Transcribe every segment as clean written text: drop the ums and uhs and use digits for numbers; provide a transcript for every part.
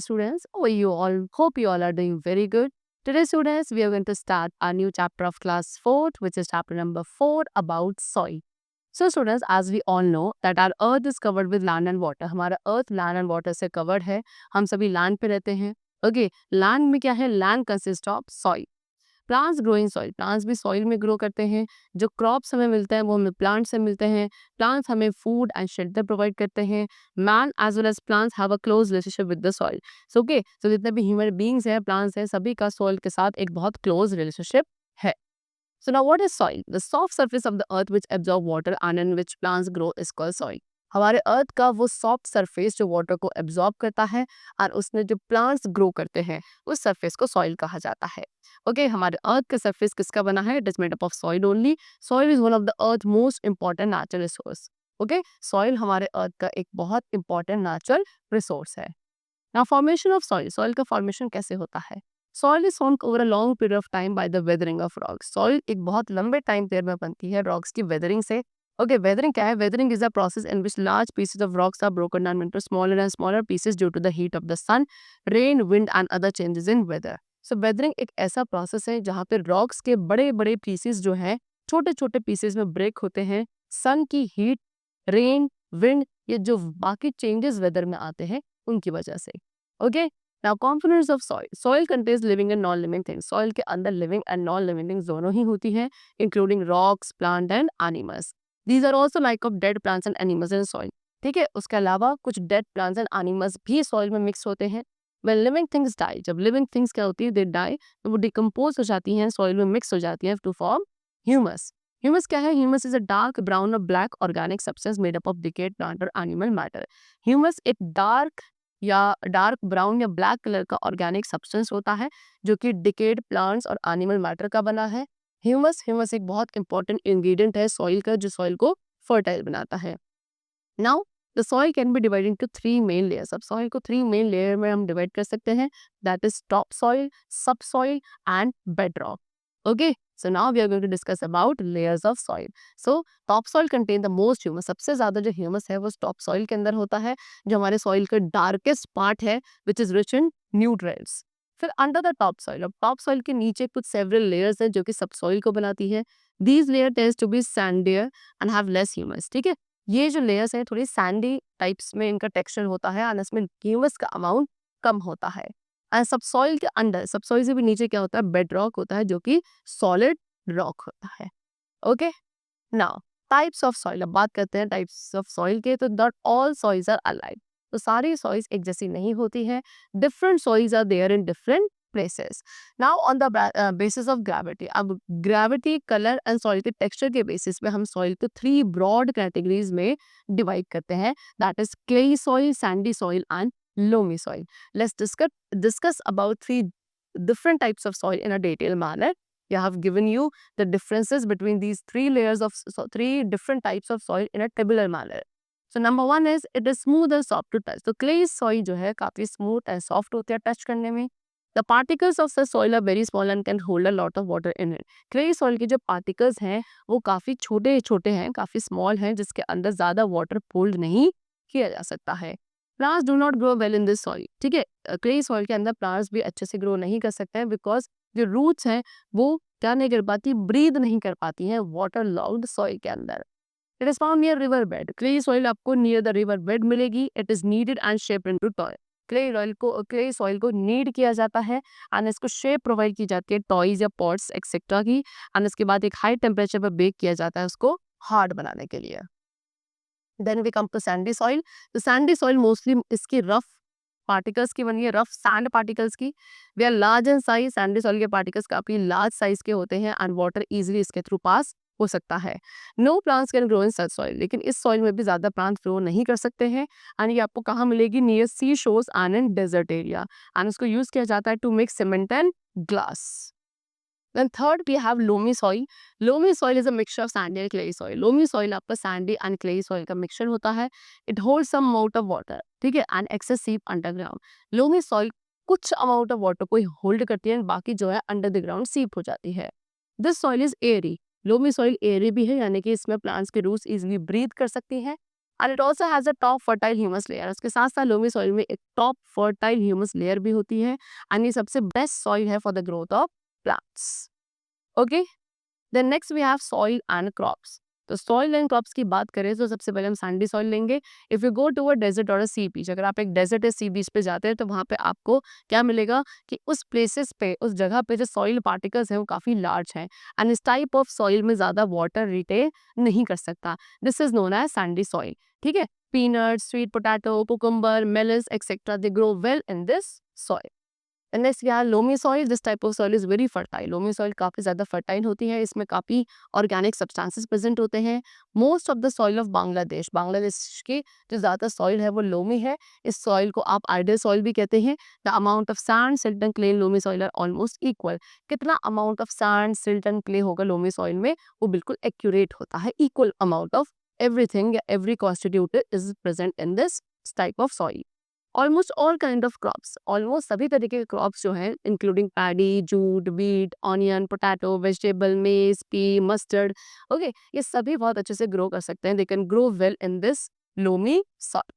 students. Oh, you all hope you all are doing very good. Today, students, we are going to start a new chapter of class 4th, which is chapter number 4 about soil. So, students, as we all know that our earth is covered with land and water. हमारा earth land and water से covered है. हम सभी land पे रहते हैं. Okay, land में क्या है? Land consists of soil. Plants grow in soil, plants भी सॉइल में ग्रो करते हैं. जो क्रॉप्स हमें मिलते हैं वो हमें प्लांट से मिलते हैं. प्लांट्स हमें फूड एंड शेल्टर प्रोवाइड करते हैं. Man as well as plants have a close relationship with the soil. So okay, so जितने भी ह्यूमन बींग्स हैं, प्लांट्स हैं, सभी का सॉइल के साथ एक बहुत क्लोज रिलेशनशिप है. So now what is soil? The soft surface of the earth which absorb water and in which plants grow is called soil. हमारे अर्थ का वो सॉफ्ट सरफेस जो वाटर को एब्जॉर्ब करता है और उसमें जो प्लांट्स ग्रो करते हैं उस सरफेस को सॉइल कहा जाता है. ओके, हमारे अर्थ का सरफेस किसका बना है? It is made up of soil only. Soil is one of the earth most important natural resource. Okay, soil हमारे अर्थ का एक बहुत इंपॉर्टेंट नेचुरल रिसोर्स है. Now formation of soil, soil का फॉर्मेशन कैसे होता है? Soil is formed over a long period of time by the weathering of rocks. Soil एक बहुत लंबे टाइम पीरियड में बनती है रॉक्स की वेदरिंग से. ओके, वेदरिंग क्या है? Weathering is a process in which large pieces of rocks are broken down into smaller and smaller pieces due to the heat of the sun, rain, wind and other changes in weather. So weathering एक ऐसा process है जहाँ पे rocks के बड़े बड़े pieces जो हैं छोटे छोटे पीसेस में ब्रेक होते हैं सन की हीट, रेन, विंड, ये जो बाकी चेंजेस वेदर में आते हैं उनकी वजह से. Okay, now components of soil. Soil contains living and non living things. Soil के अंदर living and non living things दोनों ही होती हैं, including rocks, plant and animals. These are also like of dead plants and animals in soil. ठीक है, उसके अलावा कुछ डेड प्लांट्स एंड एनिमल्स भी सॉइल में मिक्स होते हैं. When living things die, जब लिविंग थिंग्स क्या होती है? दे डाई, तो वो डिकम्पोज हो जाती हैं, सॉइल में मिक्स हो जाती हैं टू फॉर्म ह्यूमस. ह्यूमस क्या है? Humus is a dark brown और black organic substance made up of decayed plant और एनिमल मैटर. ह्यूमस एक डार्क या डार्क ब्राउन या ब्लैक कलर का ऑर्गेनिक सब्सटेंस होता है जो कि डिकेड प्लांट्स और एनिमल मैटर का बना है. ह्यूमस ह्यूमस एक बहुत इंपॉर्टेंट इंग्रेडिएंट है सॉइल का जो सॉइल को फर्टाइल बनाता है. Now the soil can be divide into 3 main layers. अब सॉइल को 3 मेन लेयर में हम डिवाइड कर सकते हैं. दैट इज टॉप सॉइल, सब soil and bedrock. Okay, so now we are going to discuss about layers of soil. So top soil contain the most humus. सबसे ज्यादा जो ह्यूमस है वो टॉप सॉइल के अंदर होता है जो हमारे सॉइल का डार्केस्ट पार्ट है which is rich in nutrients. फिर अंडर द टॉप सॉइल, अब टॉप सॉइल के नीचे कुछ सेवरल लेयर्स हैं जो कि सब सॉइल को बनाती है. These layer tends to be sandier and have less humus. ठीक है, ये जो लेयर्स हैं थोड़ी सैंडी टाइप्स में इनका टेक्सचर होता है और इसमें ह्यूमस का अमाउंट कम होता है. एंड सबसॉइल के अंदर, सबसॉइल से भी नीचे क्या होता है? बेड रॉक होता है जो कि सॉलिड रॉक होता है. Okay, now types of soil. अब बात करते हैं टाइप्स ऑफ सॉइल के. तो not all soils are alike. तो सारी सॉइल्स एक जैसी नहीं होती है. Different soils are there in different places. Now on the basis of gravity. अब ग्रेविटी, कलर एंड सॉइल के टेक्सचर के बेसिस पे हम सॉइल को 3 ब्रॉड कैटेगरीज में डिवाइड करते हैं. That is clay soil, Sandy soil and loamy soil. Let's discuss about 3 different types of soil in a detailed manner. I have given you the differences between these 3 layers of 3 different types of soil in a tabular manner. So number 1 is it is smooth and soft to touch. तो clay soil जो है काफी smooth and soft होती है touch करने में. The particles of the soil are very small and can hold a lot of water in it. clay soil के जो particles हैं वो काफी छोटे छोटे हैं, काफी small हैं जिसके अंदर ज्यादा water hold नहीं किया जा सकता है. Plants do not grow well in this soil. ठीक है, क्ले सॉइल के अंदर प्लांट्स भी अच्छे से ग्रो नहीं कर सकते हैं बिकॉज जो रूट्स हैं वो क्या नहीं कर पाती? ब्रीद नहीं कर पाती हैं वाटर लॉग्ड सॉइल के अंदर. It is found near river bed. Clay soil आपको नियर द रिवर बेड मिलेगी. It is needed and shape into toy. Clay soil को नीड किया जाता है एंड इसको शेप प्रोवाइड की जाती है टॉयज या पॉट्स एक्सेट्रा की. एंड इसके बाद एक हाई टेम्परेचर पर बेक किया जाता है उसको हार्ड बनाने के लिए. Then we come to sandy soil. तो sandy soil mostly इसकी rough particles की बनी है, rough sand particles की. We are large in size. sandy soil के particles काफी large size के होते हैं and water easily इसके through pass हो सकता है. No plants can grow in such soil. लेकिन इस soil में भी ज़्यादा plants grow नहीं कर सकते हैं. and ये आपको कहाँ मिलेगी? Near sea shores and in desert area. and इसको use किया जाता है to make cement and glass. Then third we have loamy soil. Loamy soil is a mixture of sandy and clay soil. Loamy soil आपका sandy and clay soil का mixture होता है. It holds some amount of water. ठीक है, and excess seep underground. Loamy soil कुछ amount of water को hold करती है, बाकी जो है under the ground seep हो जाती है. This soil is airy. Loamy soil airy भी है, यानी कि इसमें plants के roots easily breathe कर सकती हैं. And it also has a top fertile humus layer. उसके साथ साथ लोमी सॉइल में एक टॉप फर्टाइल ह्यूमस लेयर भी होती है एंड ये सबसे बेस्ट सॉइल है for the growth of plants. Okay, then next we have soil and crops. तो सॉइल एंड क्रॉप्स की बात करें तो सबसे पहले हम सैंडी सॉइल लेंगे। If you go to a desert और अ सी बीच, अगर आप एक डेजर्ट या सी बीच पे जाते हैं तो वहाँ पे आपको क्या मिलेगा कि उस प्लेसेस पे, उस जगह पे जो सॉइल पार्टिकल्स हैं वो काफ़ी लार्ज हैं एंड इस टाइप ऑफ सॉइल में ज़्यादा वाटर रिटेन नहीं कर सकता। This is known as sandy soil. ठीक है, peanut, sweet potato, cucumber, melons etcetera they grow well in this soil. And next we have loamy soil. This type of soil is very fertile. Loamy soil काफ़ी ज़्यादा fertile होती है, इसमें काफ़ी organic substances present होते हैं। Most of the soil of Bangladesh, Bangladesh की जो ज़्यादा सॉइल है वो लोमी है। इस सॉइल को आप आइडियल सॉइल भी कहते हैं। The amount of sand, silt and clay in loamy soil are almost equal. कितना amount of sand, silt and clay होगा लोमी सॉइल में, वो बिल्कुल एक्यूरेट होता है। इक्वल अमाउंट ऑफ एवरीथिंग या every constituent is present in this type of soil. Almost all kind of crops, almost सभी तरीके के क्रॉप्स जो हैं including paddy, jute, wheat, onion, potato, vegetable, maize, pea, mustard, okay, ये सभी बहुत अच्छे से ग्रो कर सकते हैं। They can grow well in this loamy soil.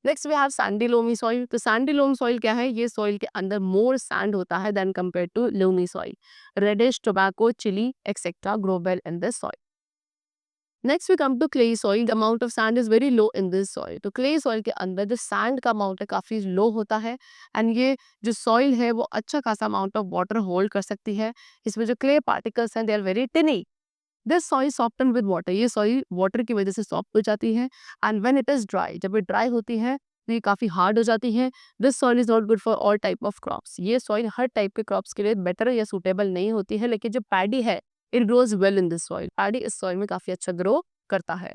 Next we have sandy loamy soil. तो सैंडी लोमी सॉइल क्या है? ये सॉइल के अंदर मोर सैंड होता है than compare to loamy soil. Radish, tobacco, chilli etcetera grow well in this soil. Next we come to clay soil. The amount of sand is very low in this soil. तो clay soil के अंदर जो sand का amount है काफ़ी लो होता है and ये जो सॉइल है वो अच्छा खासा अमाउंट ऑफ वाटर होल्ड कर सकती है। इसमें जो क्ले पार्टिकल्स हैं they are very tiny. This soil soften with water. ये सॉइल वाटर की वजह से सॉफ्ट हो जाती है and when it is dry, जब ये ड्राई होती है तो ये काफ़ी हार्ड हो जाती है। This soil is not good for all type of crops. ये सॉइल हर टाइप के क्रॉप्स के लिए बेटर या सूटेबल नहीं होती है, लेकिन जो पैडी है it grows well in this soil. Paddy इस सॉइल में काफ़ी अच्छा ग्रो करता है।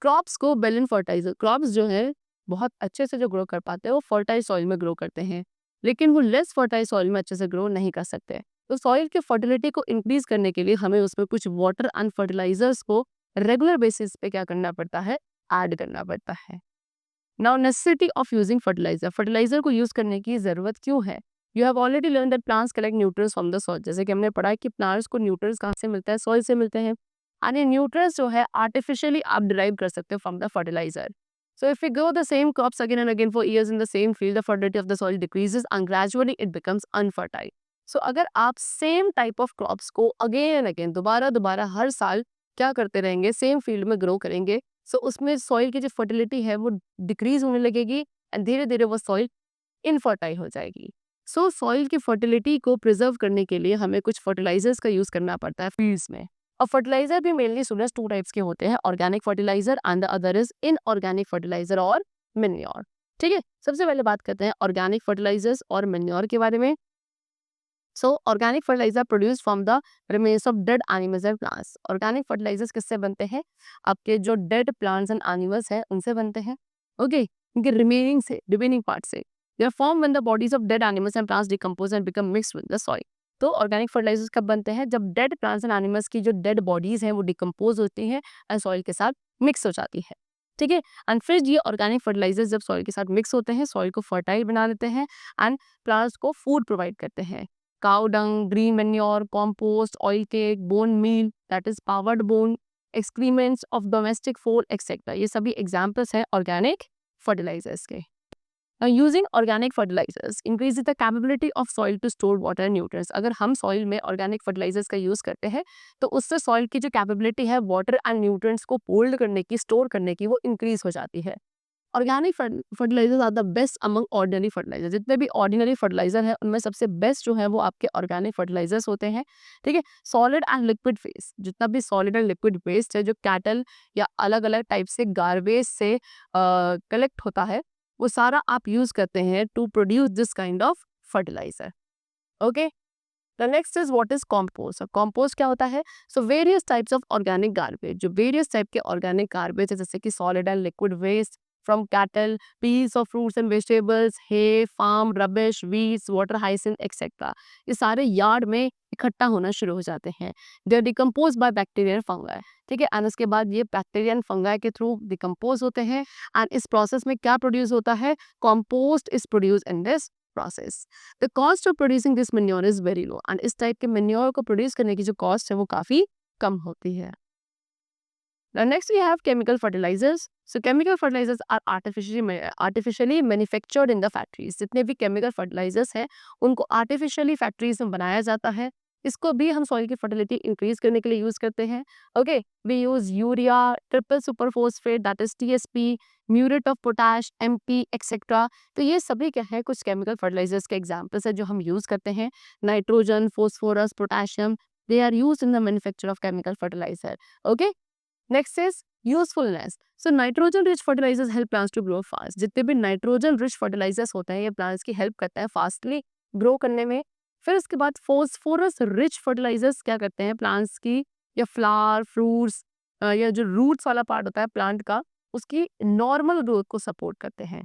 क्रॉप्स को बेलन फर्टाइजर, क्रॉप्स जो है बहुत अच्छे से जो ग्रो कर पाते हैं वो फर्टाइल सॉइल में ग्रो करते हैं, लेकिन वो लेस फर्टाइल सॉइल में अच्छे से ग्रो नहीं कर सकते। तो सॉइल की फर्टिलिटी को इंक्रीज करने के लिए हमें उसमें कुछ वाटर एंड फर्टिलाइजर्स को रेगुलर बेसिस पे क्या करना पड़ता है? ऐड करना पड़ता है। Now necessity of using fertilizer. Fertilizer को यूज करने की जरूरत क्यों है? You have already learn that plants collect nutrients from the soil. जैसे कि हमने पढ़ा है कि प्लांट्स को न्यूट्रिएंट्स कहाँ से मिलता है? सॉइल से मिलते हैं। एंड ये न्यूट्रिएंट्स जो है आर्टिफिशियली आप डिराइव कर सकते हो from the fertilizer. So if we grow the same crops again and again for years in the same field, the fertility of the soil decreases and gradually it becomes unfertile. So अगर आप same type of crops को again and again, दोबारा दोबारा हर साल क्या करते रहेंगे? Same field में ग्रो करेंगे, सो उसमें सॉइल की जो फर्टिलिटी है वो डिक्रीज होने लगेगी एंड धीरे धीरे वो सॉइल इनफर्टाइल हो जाएगी। सो सॉइल की फर्टिलिटी को प्रिजर्व करने के लिए हमें कुछ फर्टिलाइजर्स का यूज करना पड़ता है फील्ड्स में। और फर्टिलाइजर भी मेनली सुनर्स टू टाइप्स के होते हैं, organic fertilizer and the other is inorganic fertilizer और मेन्योर। ठीक है, सबसे पहले बात करते हैं ऑर्गेनिक फर्टिलाइजर्स और मेन्योर के बारे में। So organic fertilizer produce from the remains of dead animals and plants. Organic fertilizers किससे बनते हैं? आपके जो डेड प्लांट्स एंड एनिमल्स हैं उनसे बनते हैं। ओके, उनके रिमेनिंग से, रिमेनिंग पार्ट से। They are form when the bodies of dead animals and plants decompose and become mixed with the soil. तो ऑर्गेनिक फर्टिलाइजर्स कब बनते हैं? जब डेड प्लांट्स एंड एनिमल्स की जो डेड बॉडीज हैं वो डिकम्पोज होती हैं एंड सॉइल के साथ मिक्स हो जाती है। ठीक है, एंड फिर ये ऑर्गेनिक फर्टिलाइजर्स जब सॉइल के साथ मिक्स होते हैं, सॉइल को फर्टाइल बना देते हैं एंड प्लांट्स को फूड प्रोवाइड करते हैं। Cow dung, green manure, compost, oil cake, bone meal, that is powered bone, excrements of domestic fowl, etc. ये सभी एग्जाम्पल्स हैं ऑर्गेनिक फर्टिलाइजर्स के। Using organic fertilizers increase the capability of soil to store water and nutrients. अगर हम soil में organic fertilisers का use करते हैं तो उससे सॉइल की जो कैपेबिलिटी है वाटर एंड न्यूट्रिएंट्स को होल्ड करने की, स्टोर करने की, वो इंक्रीज हो जाती है। Organic fertilizers are the best among ordinary fertilizer. जितने भी ऑर्डिनरी फर्टिलाइजर है उनमें सबसे बेस्ट जो है वो आपके ऑर्गेनिक फर्टिलाइजर्स होते हैं। ठीक है, सॉलिड एंड लिक्विड वेस्ट, जितना भी सॉलिड एंड लिक्विड वेस्ट है जो कैटल या अलग अलग टाइप से गार्बेज से कलेक्ट होता है, वो सारा आप यूज करते हैं to produce this kind of fertilizer. Okay, the next is what is compost. Compost क्या होता है? So various types of organic garbage, जो वेरियस टाइप के ऑर्गेनिक गार्बेज है जैसे कि solid and liquid waste from cattle, piece of fruits and vegetables, hay, farm rubbish, weeds, water hyacinth etcetera, ये सारे यार्ड में इकट्ठा होना शुरू हो जाते हैं। They are decompose by bacteria and fungi. ठीक है, एंड उसके बाद ये बैक्टीरिया एंड फंगाई के थ्रू डिकम्पोज होते हैं एंड इस प्रोसेस में क्या प्रोड्यूस होता है? Compost is produce in this process. The cost of producing this manure is very low and इस टाइप के मेन्योर को प्रोड्यूस करने की जो कॉस्ट है वो काफ़ी कम होती है। Now next we have chemical fertilizers. So chemical fertilizers are artificially manufactured in the factories. जितने भी chemical fertilizers हैं उनको artificially factories में बनाया जाता है. इसको भी हम soil की fertility increase करने के लिए use करते हैं. Okay, we use urea, triple super phosphate that is TSP, muriate of potash, MP, etc. तो ये सभी क्या है कुछ chemical fertilizers के examples है जो हम use करते हैं. Nitrogen, phosphorus, potassium, they are used in the manufacture of chemical fertilizer. Okay. Next is usefulness. So nitrogen rich fertilizers help plants to grow fast. जितने भी nitrogen rich fertilizers होते हैं ये plants की help करता है fastly grow करने में. फिर उसके बाद phosphorus rich fertilizers क्या करते हैं plants की या flower, fruits या जो roots वाला part होता है plant का उसकी normal growth को support करते हैं.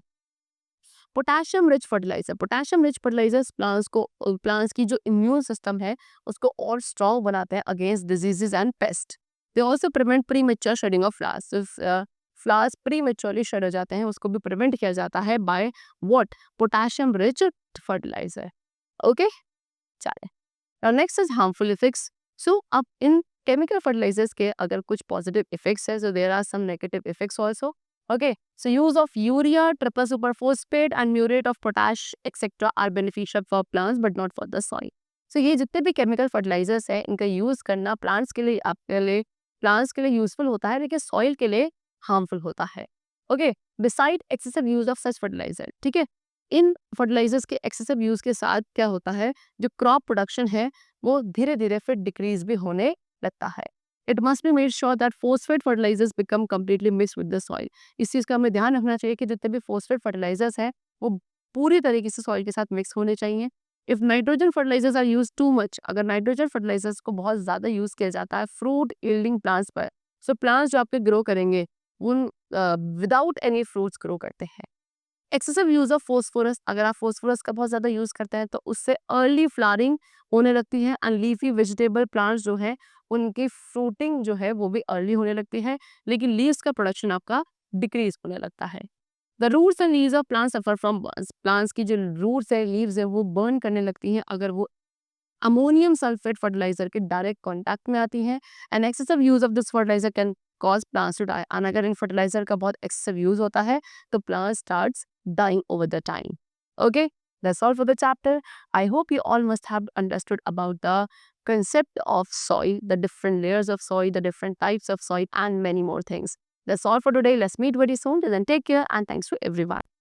पोटेशियम रिच फर्टिलाइजर्स प्लांट्स की जो इम्यून सिस्टम है उसको और स्ट्रॉन्ग बनाते हैं against diseases and pest. They also prevent premature shedding of flowers. Flowers prematurely shed हो जाते हैं उसको भी प्रिवेंट किया जाता है by what potassium rich fertilizer. Okay चलिए. Now next is harmful effects. So अब इन chemical fertilizers के अगर कुछ positive effects है, so there are some negative effects also. Okay, so use of urea, triple superphosphate and muriate of potash etc. are beneficial for plants but not for the soil. So ये जितने भी chemical fertilizers है इनका use करना plants के लिए आपके लिए plants के लिए useful होता है लेकिन soil के लिए harmful होता है. Okay, beside excessive use of such fertilizer, ठीक है. इन फर्टिलाइजर्स के एक्सेसिव यूज के साथ क्या होता है जो क्रॉप प्रोडक्शन है वो धीरे धीरे फिर डिक्रीज भी होने लगता है. It must be made sure that phosphate fertilizers become completely mix with the soil. इस चीज़ का हमें ध्यान रखना चाहिए कि जितने भी फोस्फेट फर्टिलाइजर्स हैं वो पूरी तरीके से सॉइल के साथ मिक्स होने चाहिए. If nitrogen fertilizers are use too much, अगर नाइट्रोजन फर्टिलाइजर्स को बहुत ज़्यादा यूज किया जाता है फ्रूट यील्डिंग प्लांट्स पर, सो प्लांट्स जो आपके ग्रो करेंगे उन विदाउट एनी फ्रूट्स ग्रो करते हैं. एक्सेसिव यूज ऑफ फोस्फोरस, अगर आप फोस्फोरस का बहुत ज़्यादा यूज़ करते हैं तो उससे अर्ली फ्लावरिंग होने लगती है एंड लीफी वेजिटेबल प्लांट्स जो है उनकी फ्रूटिंग जो है वो भी अर्ली होने लगती है लेकिन लीव्स का प्रोडक्शन आपका डिक्रीज होने लगता है. The roots and leaves of plants suffer from burns. Plants की जो रूट्स है लीव्स है वो बर्न करने लगती हैं अगर वो अमोनियम सल्फेट फर्टिलाइजर के डायरेक्ट कॉन्टैक्ट में आती हैं. And excessive use of this fertilizer can cause plants to die. And अगर इन फर्टिलाइजर का बहुत एक्सेसिव यूज होता है तो plant starts dying over the time. Okay, that's all for the chapter. I hope you all must have understood about the concept of soil, the different layers of soil, the different types of soil, and many more things. That's all for today. Let's meet very soon. Till then, take care and thanks to everyone.